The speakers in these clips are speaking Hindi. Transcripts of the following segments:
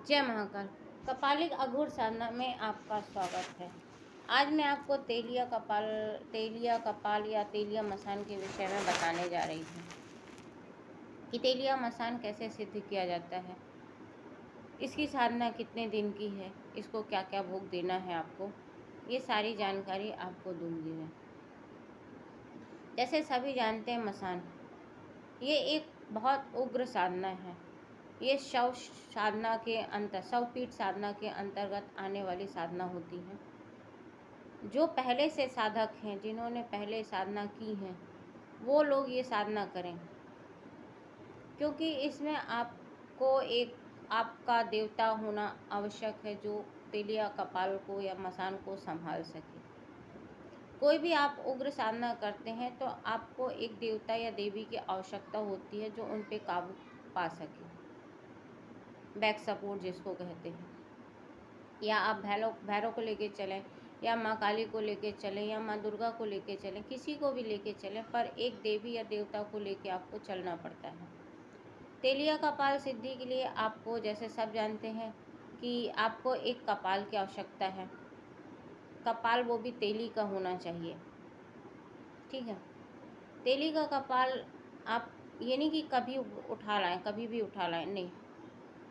जय महाकाल। कपालिक अघोर साधना में आपका स्वागत है। आज मैं आपको तेलिया कपाल या तेलिया मसान के विषय में बताने जा रही हूँ कि तेलिया मसान कैसे सिद्ध किया जाता है, इसकी साधना कितने दिन की है, इसको क्या क्या भोग देना है आपको, ये सारी जानकारी आपको दूंगी मैं। जैसे सभी जानते हैं, मसान ये एक बहुत उग्र साधना है। ये शवपीठ साधना के अंतर्गत आने वाली साधना होती है। जो पहले से साधक हैं, जिन्होंने पहले साधना की है, वो लोग ये साधना करें, क्योंकि इसमें आपको एक आपका देवता होना आवश्यक है, जो तेलिया कपाल को या मसान को संभाल सके। कोई भी आप उग्र साधना करते हैं तो आपको एक देवता या देवी की आवश्यकता होती है, जो उन पे काबू पा सके, बैक सपोर्ट जिसको कहते हैं। या आप भैरव को लेके चलें, या माँ काली को लेके चलें, या माँ दुर्गा को लेके चलें, किसी को भी लेके चलें, पर एक देवी या देवता को लेके आपको चलना पड़ता है। तेलिया कपाल सिद्धि के लिए आपको, जैसे सब जानते हैं कि आपको एक कपाल की आवश्यकता है। कपाल वो भी तेली का होना चाहिए, ठीक है। तेली का कपाल आप ये नहीं कि कभी भी उठा लाएं, नहीं,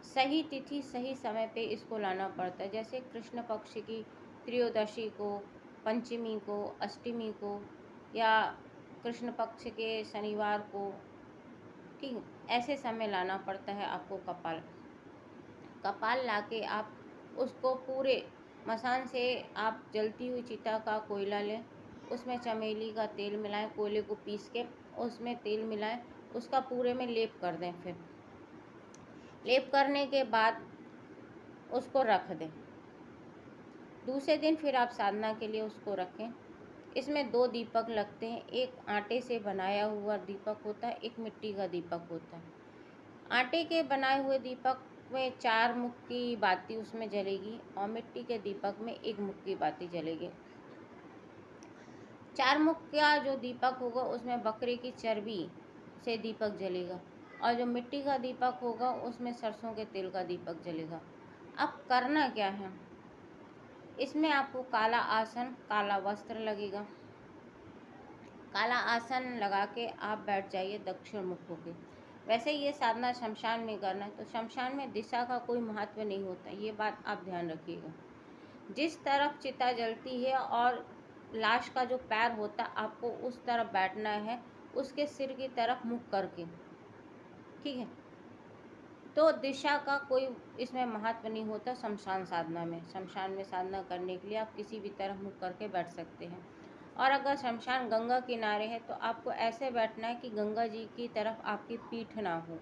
सही तिथि सही समय पे इसको लाना पड़ता है। जैसे कृष्ण पक्ष की त्रयोदशी को, पंचमी को, अष्टमी को, या कृष्ण पक्ष के शनिवार को, ठीक है, ऐसे समय लाना पड़ता है आपको कपाल लाके आप उसको पूरे मसान से आप जलती हुई चिता का कोयला लें, उसमें चमेली का तेल मिलाएं, कोयले को पीस के उसमें तेल मिलाएं, उसका पूरे में लेप कर दें। फिर लेप करने के बाद उसको रख दें। दूसरे दिन फिर आप साधना के लिए उसको रखें। इसमें 2 दीपक लगते हैं, एक आटे से बनाया हुआ दीपक होता है, एक मिट्टी का दीपक होता है। आटे के बनाए हुए दीपक में 4 मुख की बाती उसमें जलेगी, और मिट्टी के दीपक में 1 मुख की बाती जलेगी। 4 मुख का जो दीपक होगा उसमें बकरे की चर्बी से दीपक जलेगा, और जो मिट्टी का दीपक होगा उसमें सरसों के तेल का दीपक जलेगा। अब करना क्या है, इसमें आपको काला आसन, काला वस्त्र लगेगा। काला आसन लगा के आप बैठ जाइए दक्षिण मुख होके। वैसे ये साधना शमशान में करना है, तो शमशान में दिशा का कोई महत्व नहीं होता, ये बात आप ध्यान रखिएगा। जिस तरफ चिता जलती है और लाश का जो पैर होता है, आपको उस तरफ बैठना है, उसके सिर की तरफ मुख करके, ठीक है। तो दिशा का कोई इसमें महत्व नहीं होता शमशान साधना में। शमशान में साधना करने के लिए आप किसी भी तरफ मुख करके बैठ सकते हैं। और अगर शमशान गंगा किनारे है तो आपको ऐसे बैठना है कि गंगा जी की तरफ आपकी पीठ ना हो।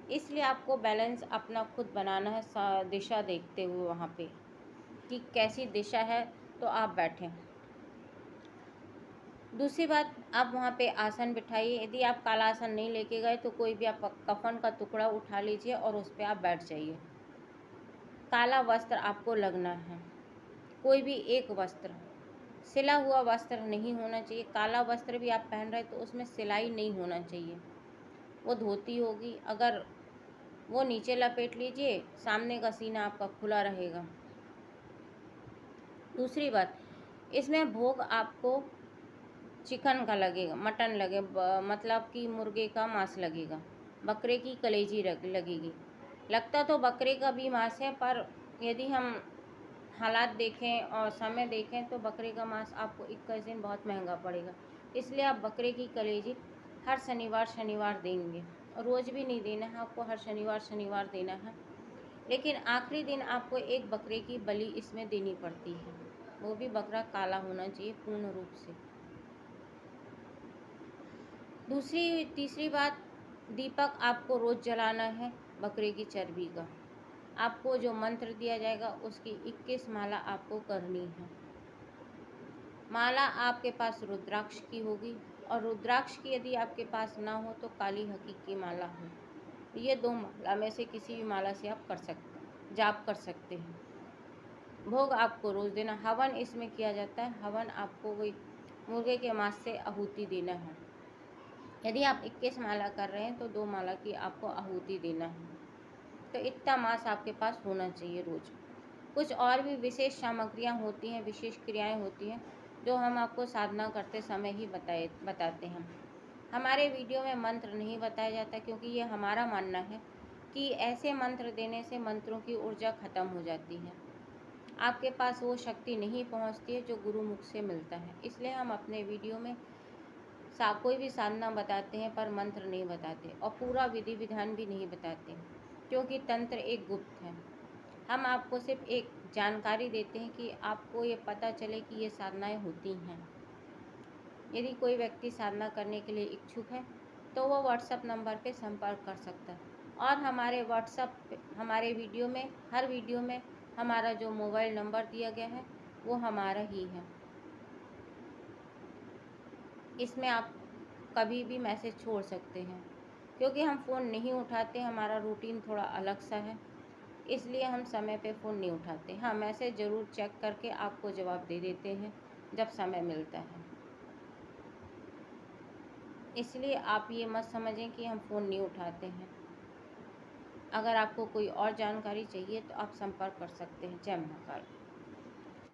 इसलिए आपको बैलेंस अपना खुद बनाना है, दिशा देखते हुए वहाँ पे कि कैसी दिशा है तो आप बैठें। दूसरी बात, आप वहाँ पे आसन बिठाइए। यदि आप काला आसन नहीं लेके गए तो कोई भी आप कफन का टुकड़ा उठा लीजिए और उस पर आप बैठ जाइए। काला वस्त्र आपको लगना है, कोई भी एक वस्त्र, सिला हुआ वस्त्र नहीं होना चाहिए। काला वस्त्र भी आप पहन रहे तो उसमें सिलाई नहीं होना चाहिए, वो धोती होगी। अगर वो नीचे लपेट लीजिए, सामने का सीना आपका खुला रहेगा। दूसरी बात, इसमें भोग आपको चिकन का लगेगा, मटन मतलब कि मुर्गे का मांस लगेगा, बकरे की कलेजी लगेगी। लगता तो बकरे का भी मांस है, पर यदि हम हालात देखें और समय देखें तो बकरे का मांस आपको 21 दिन बहुत महंगा पड़ेगा। इसलिए आप बकरे की कलेजी हर शनिवार देंगे। रोज़ भी नहीं देना है आपको, हर शनिवार देना है। लेकिन आखिरी दिन आपको एक बकरे की बलि इसमें देनी पड़ती है, वो भी बकरा काला होना चाहिए पूर्ण रूप से। तीसरी बात, दीपक आपको रोज़ जलाना है बकरे की चर्बी का। आपको जो मंत्र दिया जाएगा उसकी 21 माला आपको करनी है। माला आपके पास रुद्राक्ष की होगी, और रुद्राक्ष की यदि आपके पास ना हो तो काली हकीक की माला हो। ये 2 माला में से किसी भी माला से आप जाप कर सकते हैं। भोग आपको रोज़ देना। हवन इसमें किया जाता है, हवन आपको वही मुर्गे के मांस से आहुति देना है। यदि आप 21 माला कर रहे हैं तो 2 माला की आपको आहुति देना है। तो इतना मांस आपके पास होना चाहिए रोज़। कुछ और भी विशेष सामग्रियाँ होती हैं, विशेष क्रियाएँ होती हैं, जो हम आपको साधना करते समय ही बताते हैं। हमारे वीडियो में मंत्र नहीं बताया जाता, क्योंकि ये हमारा मानना है कि ऐसे मंत्र देने से मंत्रों की ऊर्जा खत्म हो जाती है, आपके पास वो शक्ति नहीं पहुंचती है जो गुरुमुख से मिलता है। इसलिए हम अपने वीडियो में कोई भी साधना बताते हैं पर मंत्र नहीं बताते, और पूरा विधि विधान भी नहीं बताते, क्योंकि तंत्र एक गुप्त है। हम आपको सिर्फ एक जानकारी देते हैं कि आपको ये पता चले कि ये साधनाएं होती हैं। यदि कोई व्यक्ति साधना करने के लिए इच्छुक है तो वो व्हाट्सएप नंबर पे संपर्क कर सकता है, और हमारे हमारे वीडियो में, हर वीडियो में हमारा जो मोबाइल नंबर दिया गया है वो हमारा ही है। इसमें आप कभी भी मैसेज छोड़ सकते हैं, क्योंकि हम फ़ोन नहीं उठाते, हमारा रूटीन थोड़ा अलग सा है, इसलिए हम समय पे फ़ोन नहीं उठाते। हाँ, मैसेज ज़रूर चेक करके आपको जवाब दे देते हैं जब समय मिलता है। इसलिए आप ये मत समझें कि हम फ़ोन नहीं उठाते हैं। अगर आपको कोई और जानकारी चाहिए तो आप संपर्क कर सकते हैं। जय महाकाल।